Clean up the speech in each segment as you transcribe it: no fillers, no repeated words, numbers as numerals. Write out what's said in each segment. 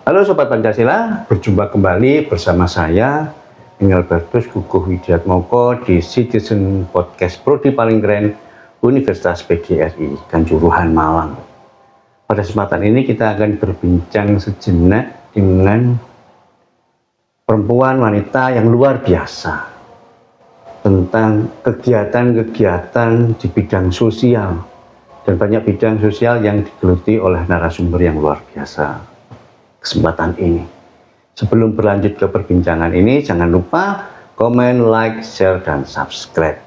Halo Sobat Pancasila, berjumpa kembali bersama saya Engelbertus Guguh Widiatmoko di Citizen Podcast Prodi Paling Keren Universitas PGRI Kanjuruhan Malang. Pada kesempatan ini kita akan berbincang sejenak dengan perempuan wanita yang luar biasa tentang kegiatan-kegiatan di bidang sosial dan banyak bidang sosial yang digeluti oleh narasumber yang luar biasa. Kesempatan ini. Sebelum berlanjut ke perbincangan ini, jangan lupa komen, like, share, dan subscribe.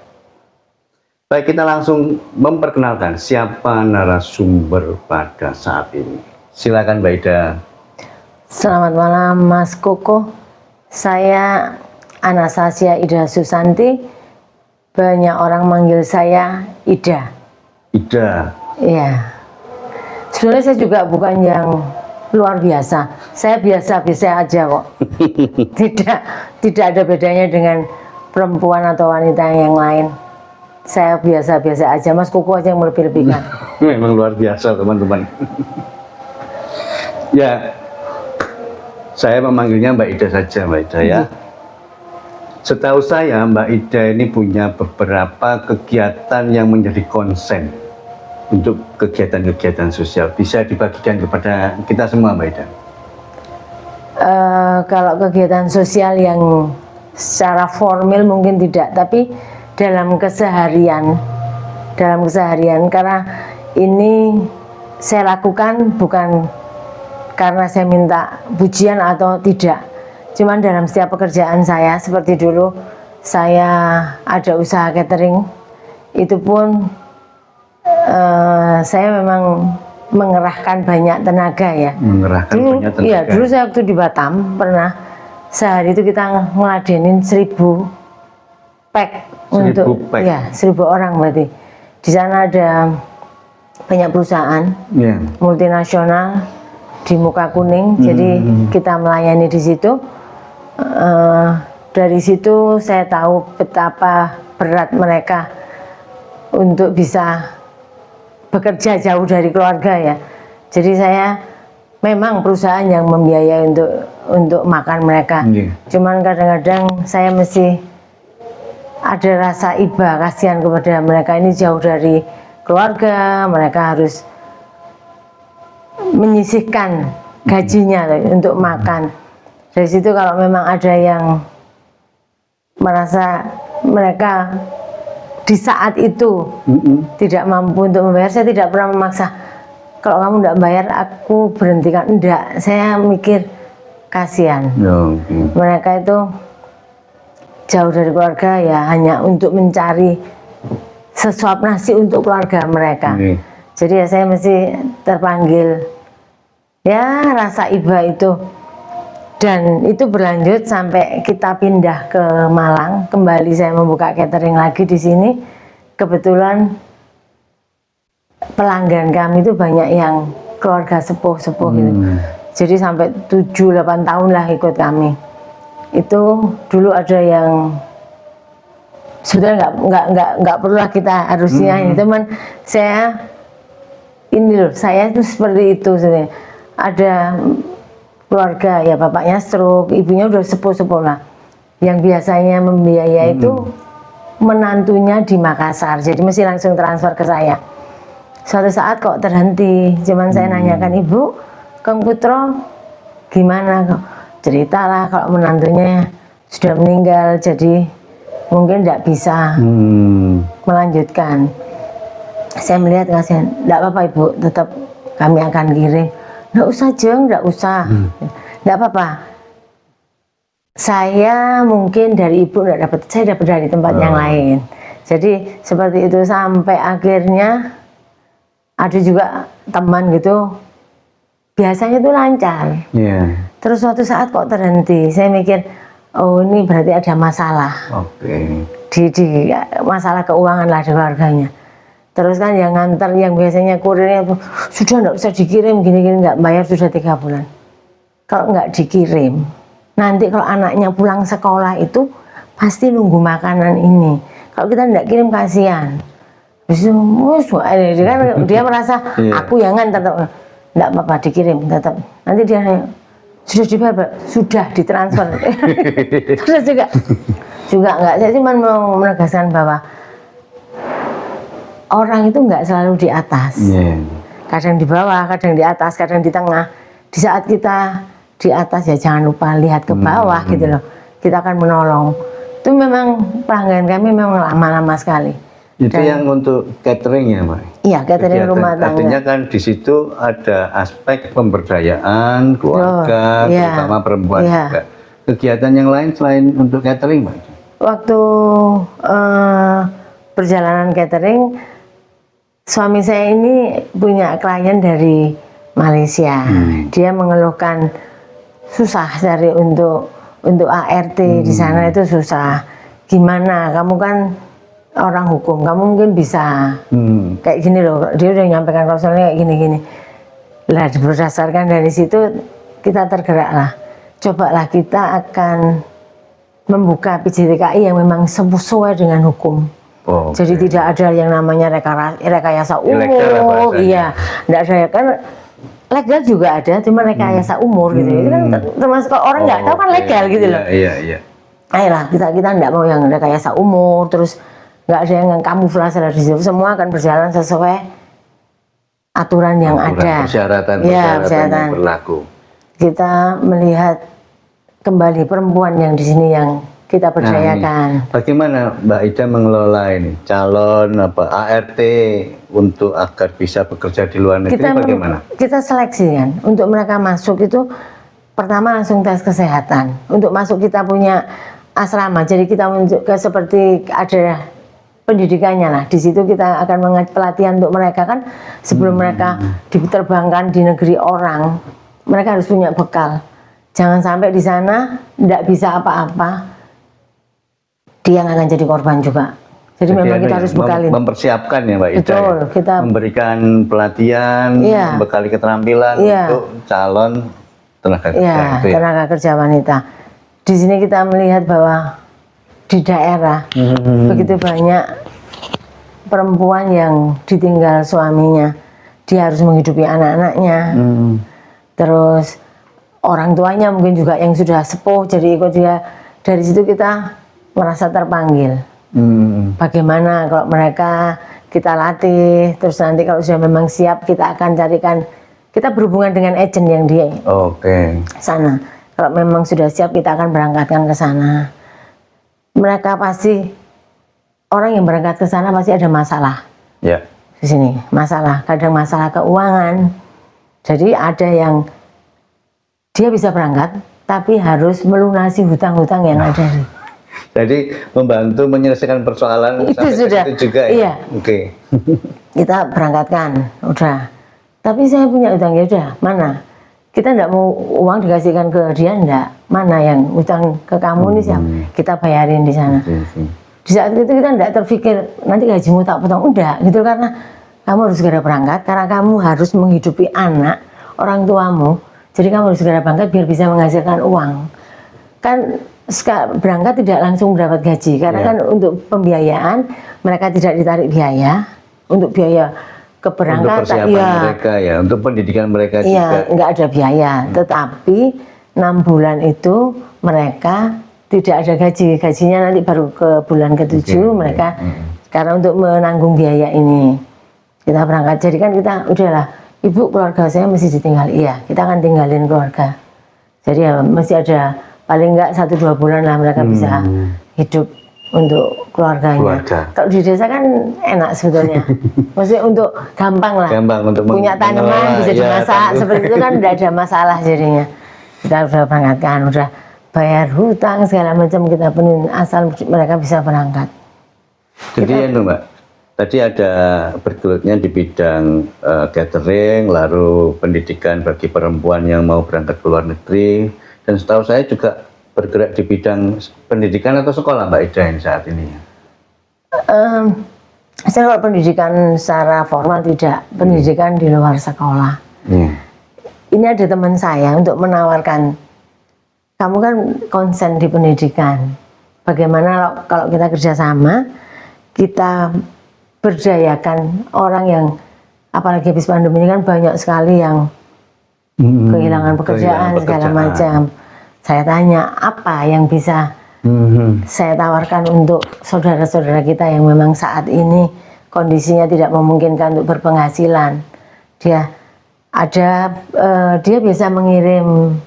Baik, kita langsung memperkenalkan siapa narasumber pada saat ini. Silakan Mbak Ida. Selamat malam Mas Koko. Saya Anastasia Ida Susanti. Banyak orang manggil saya Ida. Ida. Iya. Sebenarnya saya juga bukan yang luar biasa. Saya biasa-biasa aja kok. Tidak ada bedanya dengan perempuan atau wanita yang lain. Saya biasa-biasa aja. Mas Koko aja yang melebih-lebihkan. Memang luar biasa teman-teman. Ya, saya memanggilnya Mbak Ida saja, Mbak Ida ya. Setahu saya Mbak Ida ini punya beberapa kegiatan yang menjadi konsen untuk kegiatan-kegiatan sosial. Bisa dibagikan kepada kita semua Mbak Ida? Kalau kegiatan sosial yang secara formal mungkin tidak, tapi dalam keseharian karena ini saya lakukan bukan karena saya minta pujian atau tidak, cuman dalam setiap pekerjaan saya. Seperti dulu saya ada usaha catering, itu pun saya memang mengerahkan banyak tenaga ya. Banyak tenaga. Iya, dulu saya waktu di Batam pernah sehari itu kita ngeladenin 1000 pack untuk pack. Ya 1000 orang berarti. Di sana ada banyak perusahaan multinasional di Muka Kuning, jadi kita melayani di situ. Dari situ saya tahu betapa berat mereka untuk bisa bekerja jauh dari keluarga ya. Jadi saya memang perusahaan yang membiayai untuk makan mereka. Cuman kadang-kadang saya mesti ada rasa iba, kasihan kepada mereka, ini jauh dari keluarga, mereka harus menyisihkan gajinya untuk makan. Dari situ kalau memang ada yang merasa mereka di saat itu tidak mampu untuk membayar, saya tidak pernah memaksa. Kalau kamu tidak bayar, aku berhentikan. Enggak, saya mikir kasihan. Mereka itu jauh dari keluarga ya, hanya untuk mencari sesuap nasi untuk keluarga mereka. Jadi ya saya mesti terpanggil. Ya rasa iba itu. Dan itu berlanjut sampai kita pindah ke Malang. Kembali saya membuka catering lagi di sini. Kebetulan pelanggan kami itu banyak yang keluarga sepuh-sepuh gitu. Jadi sampai 7-8 tahun lah ikut kami. Itu dulu ada yang sebenarnya nggak perlu lah kita harusnya ini, teman saya ini loh, saya itu seperti itu sebenarnya. Ada keluarga ya, bapaknya stroke, ibunya udah sepuh-sepuh lah. Yang biasanya membiayai itu menantunya di Makassar, jadi mesti langsung transfer ke saya. Suatu saat kok terhenti, cuman saya nanyakan, Ibu, Kang Putro gimana kok? Ceritalah kalau menantunya sudah meninggal, jadi mungkin tidak bisa melanjutkan. Saya melihat kasihan, tidak apa-apa Ibu, tetap kami akan kirim. Nggak usah Jeng, nggak usah. Nggak apa-apa. Saya mungkin dari Ibu nggak dapat, saya dapat dari tempat yang lain. Jadi seperti itu sampai akhirnya ada juga teman gitu, biasanya itu lancar. Terus suatu saat kok terhenti. Saya mikir, oh ini berarti ada masalah. Di masalah keuangan lah di keluarganya. Terus kan yang nganter, yang biasanya kurirnya sudah nggak usah dikirim, gini-gini nggak bayar sudah 3 bulan. Kalau nggak dikirim, nanti kalau anaknya pulang sekolah itu pasti nunggu makanan ini. Kalau kita nggak kirim kasihan. Dia merasa aku yang nganter, nggak apa-apa dikirim tetap. Nanti dia Sudah dibayar, Pak? Sudah ditransfer. Terus juga enggak. Saya cuma mau menegaskan bahwa orang itu enggak selalu di atas. Kadang di bawah, kadang di atas, kadang di tengah. Di saat kita di atas ya jangan lupa lihat ke bawah gitu loh. Kita akan menolong. Itu memang pelanggan kami memang lama-lama sekali. Itu yang untuk catering ya, Mbak? Iya, catering rumah tangga. Artinya kan di situ ada aspek pemberdayaan keluarga, terutama perempuan juga. Kegiatan yang lain selain untuk catering, Mbak? Waktu perjalanan catering, suami saya ini punya klien dari Malaysia. Dia mengeluhkan susah cari untuk ART di sana itu susah. Gimana? Kamu kan orang hukum, kamu mungkin bisa kayak gini loh. Dia udah nyampaikan klausulnya kayak gini-gini. Lah berdasarkan dari situ kita tergerak lah. Cobalah kita akan membuka PJTKI yang memang sesuai dengan hukum. Jadi tidak ada yang namanya rekayasa umur, iya, tidak ada kan. Legal juga ada, cuma rekayasa umur gitu. Itu kan termasuk orang nggak tahu kan legal gitu loh. Iya. Ayolah kita tidak mau yang rekayasa umur, terus nggak ada yang kamuflase dari situ. Semua akan berjalan sesuai aturan yang ada. Persyaratan yang berlaku. Kita melihat kembali perempuan yang di sini yang kita berdayakan. Bagaimana Mbak Ida mengelola ini calon ART untuk agar bisa bekerja di luar negeri? Bagaimana? Kita seleksi kan untuk mereka masuk itu pertama langsung tes kesehatan. Untuk masuk kita punya asrama, jadi kita menunjukkan seperti ada pendidikannya lah. Di situ kita akan mengajar pelatihan untuk mereka kan sebelum mereka diterbangkan di negeri orang, mereka harus punya bekal. Jangan sampai di sana tidak bisa apa-apa. Dia akan jadi korban juga. Jadi memang kita harus bekalin. Mempersiapkan ya Mbak Ida. Betul, kita memberikan pelatihan, membekali keterampilan untuk calon tenaga kerja. Tenaga kerja wanita. Di sini kita melihat bahwa di daerah begitu banyak perempuan yang ditinggal suaminya. Dia harus menghidupi anak-anaknya. Terus orang tuanya mungkin juga yang sudah sepuh, jadi ikut dia. Dari situ kita merasa terpanggil. Bagaimana kalau mereka kita latih, terus nanti kalau sudah memang siap kita akan carikan, kita berhubungan dengan agent yang di sana. Kalau memang sudah siap kita akan berangkatkan ke sana. Mereka pasti, orang yang berangkat ke sana pasti ada masalah. Di sini masalah, kadang masalah keuangan. Jadi ada yang dia bisa berangkat tapi harus melunasi hutang-hutang yang ada. Jadi membantu menyelesaikan persoalan itu sudah itu juga ya. Kita berangkatkan, udah. Tapi saya punya utang, ya udah, mana? Kita enggak mau uang dikasihkan ke dia, enggak. Mana yang utang ke kamu nih siap? Kita bayarin di sana. Di saat itu kita enggak terpikir nanti gajimu tak potong, udah gitu, karena kamu harus segera berangkat karena kamu harus menghidupi anak orang tuamu. Jadi kamu harus segera berangkat biar bisa menghasilkan uang. Kan berangkat tidak langsung mendapat gaji karena kan untuk pembiayaan mereka tidak ditarik biaya, untuk biaya keberangkatan untuk persiapan mereka ya, untuk pendidikan mereka juga nggak ada biaya. Tetapi 6 bulan itu mereka tidak ada gajinya nanti baru ke bulan ke-7 mereka karena untuk menanggung biaya ini kita berangkat. Jadi kan kita udahlah, ibu keluarga saya mesti ditinggal, kita akan tinggalin keluarga. Jadi ya masih ada paling enggak 1-2 bulan lah mereka bisa hidup untuk keluarganya. Kalau di desa kan enak sebetulnya. Maksudnya untuk gampang lah. Untuk punya tanaman bisa dimasak seperti itu kan tidak ada masalah jadinya. Kita udah berangkatkan, udah bayar hutang segala macam kita penuhin asal mereka bisa berangkat. Jadi ya Mbak, tadi ada bergelutnya di bidang catering, lalu pendidikan bagi perempuan yang mau berangkat ke luar negeri. Dan setahu saya juga bergerak di bidang pendidikan atau sekolah Mbak Ida yang saat ini. Saya kalau pendidikan secara formal tidak, pendidikan di luar sekolah. Ini ada teman saya untuk menawarkan, kamu kan konsen di pendidikan. Bagaimana kalau kita kerjasama, kita berdayakan orang yang, apalagi habis pandemi ini kan banyak sekali yang kehilangan pekerjaan segala macam. Saya tanya apa yang bisa saya tawarkan untuk saudara-saudara kita yang memang saat ini kondisinya tidak memungkinkan untuk berpenghasilan. Dia biasa mengirim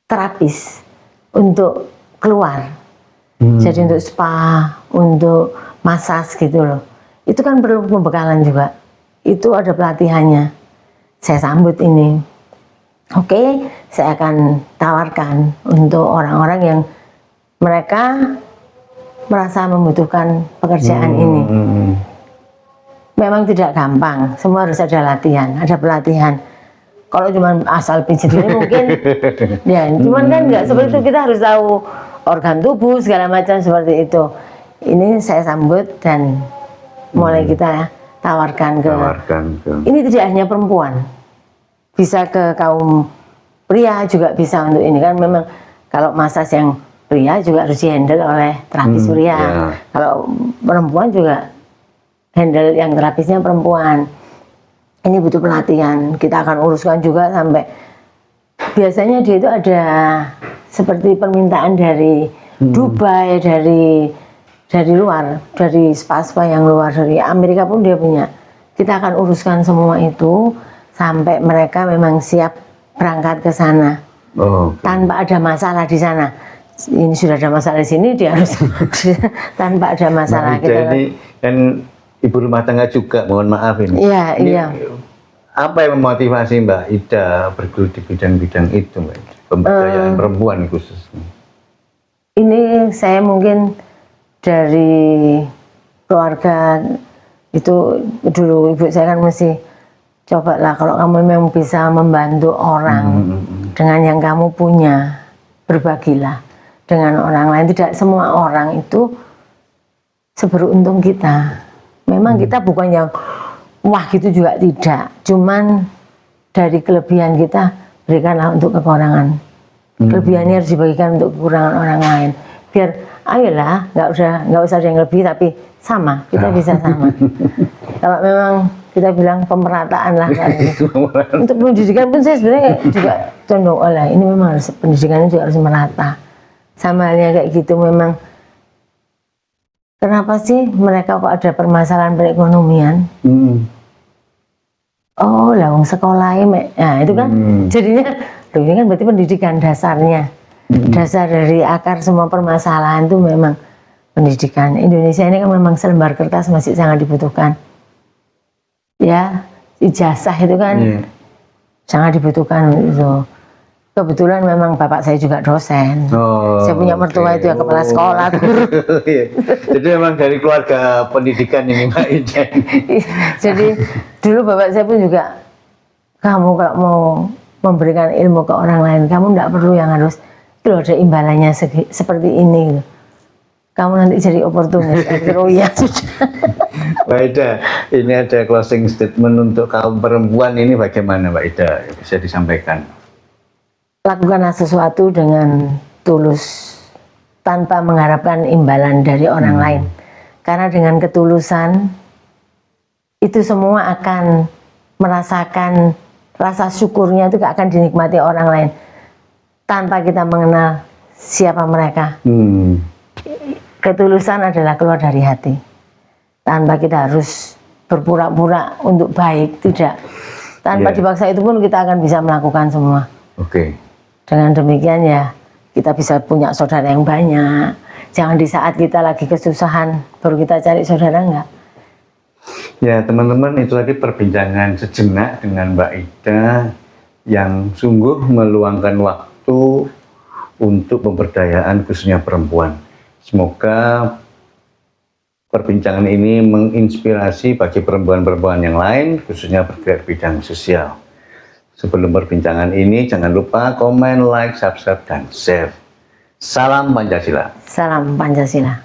terapis untuk keluar, jadi untuk spa, untuk massage gitu loh. Itu kan perlu pembekalan juga. Itu ada pelatihannya. Saya sambut ini. Oke, saya akan tawarkan untuk orang-orang yang mereka merasa membutuhkan pekerjaan ini. Memang tidak gampang, semua harus ada latihan, ada pelatihan. Kalau cuma asal pijit ini mungkin, ya, cuman kan nggak seperti itu, kita harus tahu organ tubuh segala macam seperti itu. Ini saya sambut dan mulai kita tawarkan ke. Ini tidak hanya perempuan, bisa ke kaum pria juga bisa untuk ini kan. Memang kalau massage yang pria juga harus dihandle oleh terapis pria. Kalau perempuan juga handle yang terapisnya perempuan. Ini butuh pelatihan. Kita akan uruskan juga sampai biasanya dia itu ada seperti permintaan dari Dubai, dari luar, dari spa-spa yang luar, dari Amerika pun dia punya. Kita akan uruskan semua itu sampai mereka memang siap berangkat ke sana. Tanpa ada masalah di sana. Ini sudah ada masalah di sini, dia harus tanpa ada masalah. Jadi kan ibu rumah tangga juga, mohon maaf ini. Iya. Apa yang memotivasi Mbak Ida bergelut di bidang-bidang itu, Mbak Ida? Pemberdayaan perempuan khususnya. Ini saya mungkin dari keluarga itu dulu ibu saya kan mesti cobalah kalau kamu memang bisa membantu orang dengan yang kamu punya, berbagilah dengan orang lain. Tidak semua orang itu seberuntung kita. Memang kita bukan yang wah gitu juga tidak. Cuman dari kelebihan kita berikanlah untuk kekurangan. Kelebihannya harus dibagikan untuk kekurangan orang lain. Biar ayolah nggak usah ada yang lebih tapi sama, kita bisa sama. Kalau memang kita bilang pemerataan lah kan. Untuk pendidikan pun saya sebenarnya juga condong ini memang harus pendidikannya juga harus merata. Sama halnya kayak gitu memang. Kenapa sih mereka kok ada permasalahan perekonomian? Oh, lawang sekolah nah itu kan jadinya, loh ini kan berarti pendidikan dasarnya. Dasar dari akar semua permasalahan itu memang pendidikan. Indonesia ini kan memang selembar kertas masih sangat dibutuhkan. Ya, ijazah itu kan sangat dibutuhkan itu. Kebetulan memang bapak saya juga dosen. Saya punya mertua itu yang kepala sekolah. Jadi memang dari keluarga pendidikan ini Mbak Ida. Jadi dulu bapak saya pun juga, kamu kalau mau memberikan ilmu ke orang lain, kamu tidak perlu yang harus kalau ada imbalannya seperti ini. Kamu nanti jadi oportunis. Oh ya sudah. Mbak Ida, ini ada closing statement untuk kaum perempuan ini bagaimana Mbak Ida, bisa disampaikan? Lakukanlah sesuatu dengan tulus tanpa mengharapkan imbalan dari orang lain. Karena dengan ketulusan itu semua akan merasakan rasa syukurnya itu akan dinikmati orang lain tanpa kita mengenal siapa mereka. Ketulusan adalah keluar dari hati. Tanpa kita harus berpura-pura untuk baik, tidak. Tanpa dipaksa itu pun kita akan bisa melakukan semua. Dengan demikian ya kita bisa punya saudara yang banyak. Jangan di saat kita lagi kesusahan baru kita cari saudara, enggak. Ya teman-teman, itu tadi perbincangan sejenak dengan Mbak Ida yang sungguh meluangkan waktu untuk pemberdayaan khususnya perempuan. Semoga perbincangan ini menginspirasi bagi perempuan-perempuan yang lain khususnya bergerak bidang sosial. Sebelum perbincangan ini, jangan lupa komen, like, subscribe, dan share. Salam Pancasila. Salam Pancasila.